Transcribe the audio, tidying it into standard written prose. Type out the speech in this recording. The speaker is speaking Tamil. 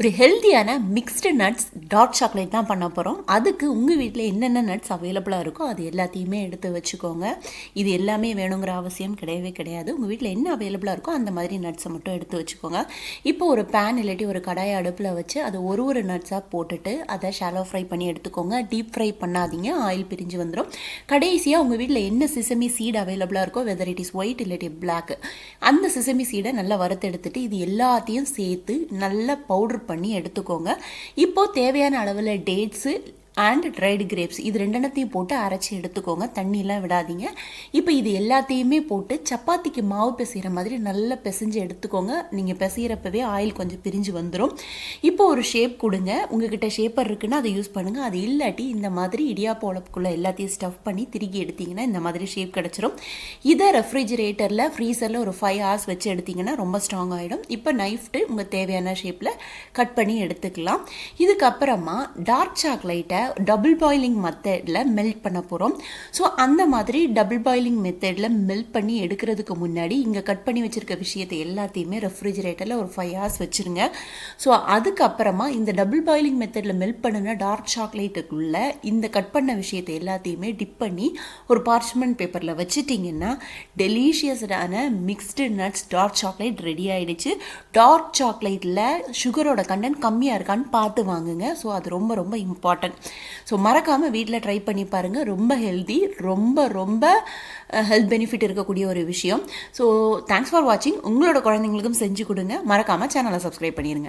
ஒரு ஹெல்த்தியான மிக்ஸ்டு நட்ஸ் டார்க் சாக்லேட் தான் பண்ண போகிறோம். அதுக்கு உங்கள் வீட்டில் என்னென்ன நட்ஸ் அவைலபிளாக இருக்கோ அது எல்லாத்தையுமே எடுத்து வச்சுக்கோங்க. இது எல்லாமே வேணுங்கிற அவசியம் கிடையவே கிடையாது. உங்கள் வீட்டில் என்ன அவைலபிளாக இருக்கோ அந்த மாதிரி நட்ஸை மட்டும் எடுத்து வச்சுக்கோங்க. இப்போ ஒரு பேன் இல்லாட்டி ஒரு கடாயை அடுப்பில் வச்சு அது ஒரு நட்ஸாக போட்டுட்டு அதை ஷாலோ ஃப்ரை பண்ணி எடுத்துக்கோங்க. டீப் ஃப்ரை பண்ணாதீங்க, ஆயில் பிரிஞ்சு வந்துடும். கடைசியாக உங்கள் வீட்டில் என்ன சிசமி சீடு அவைலபிளாக இருக்கோ, வெதர் இட் இஸ் ஒயிட் இல்லாட்டி பிளாக், அந்த சிசமி சீடை நல்லா வறுத்தெடுத்துட்டு இது எல்லாத்தையும் சேர்த்து நல்லா பவுடர் பண்ணி எடுத்துக்கோங்க. இப்போது தேவையான அளவில் டேட்ஸு அண்ட் ட்ரைடு கிரேப்ஸ் இது ரெண்டெண்ணத்தையும் போட்டு அரைச்சி எடுத்துக்கோங்க. தண்ணியெலாம் விடாதீங்க. இப்போ இது எல்லாத்தையுமே போட்டு சப்பாத்திக்கு மாவு பிசைகிற மாதிரி நல்லா பிசைஞ்சு எடுத்துக்கோங்க. நீங்கள் பிசைகிறப்பவே ஆயில் கொஞ்சம் பிரிஞ்சு வந்துடும். இப்போ ஒரு ஷேப் கொடுங்க. உங்ககிட்ட ஷேப்பர் இருக்குன்னா அதை யூஸ் பண்ணுங்கள். அது இல்லாட்டி இந்த மாதிரி இடியாப்ப உலப்புக்குள்ளே எல்லாத்தையும் ஸ்டஃப் பண்ணி திருக்கி எடுத்திங்கன்னா இந்த மாதிரி ஷேப் கிடச்சிரும். இதை ரெஃப்ரிஜிரேட்டரில் ஃப்ரீசரில் ஒரு 5 hours வச்சு எடுத்திங்கன்னா ரொம்ப ஸ்ட்ராங் ஆகிடும். இப்போ நைஃப்ட்டு உங்கள் தேவையான ஷேப்பில் கட் பண்ணி எடுத்துக்கலாம். இதுக்கப்புறமா டார்க் சாக்லேட்டை டபுள் பாயிலிங் மெத்தடில் மெல்ட் பண்ண போகிறோம். ஸோ அந்த மாதிரி டபுள் பாயிலிங் மெத்தடில் மெல்ட் பண்ணி எடுக்கிறதுக்கு முன்னாடி இங்கே கட் பண்ணி வச்சுருக்க விஷயத்தை எல்லாத்தையுமே ரெஃப்ரிஜிரேட்டரில் ஒரு 5 hours வச்சுருங்க. ஸோ அதுக்கப்புறமா இந்த டபுள் பாயிலிங் மெத்தடில் மெல்ட் பண்ணுன டார்க் சாக்லேட்டுக்குள்ளே இந்த கட் பண்ண விஷயத்தை எல்லாத்தையுமே டிப் பண்ணி ஒரு பார்ச்மெண்ட் பேப்பரில் வச்சுட்டிங்கன்னா டெலிஷியஸான mixed nuts dark chocolate ready ஆகிடுச்சு. டார்க் சாக்லேட்டில் சுகரோட கண்டென்ட் கம்மியாக இருக்கான்னு பார்த்து வாங்குங்க. ஸோ அது ரொம்ப ரொம்ப இம்பார்ட்டன்ட். ஸோ மறக்காமல் வீட்டில் ட்ரை பண்ணி பாருங்கள். ரொம்ப ஹெல்தி, ரொம்ப ஹெல்த் பெனிஃபிட் இருக்கக்கூடிய ஒரு விஷயம். ஸோ தேங்க்ஸ் ஃபார் வாட்சிங். உங்களோட குழந்தைங்களுக்கும் செஞ்சு கொடுங்க. மறக்காமல் சேனலை சப்ஸ்கிரைப் பண்ணிடுங்க.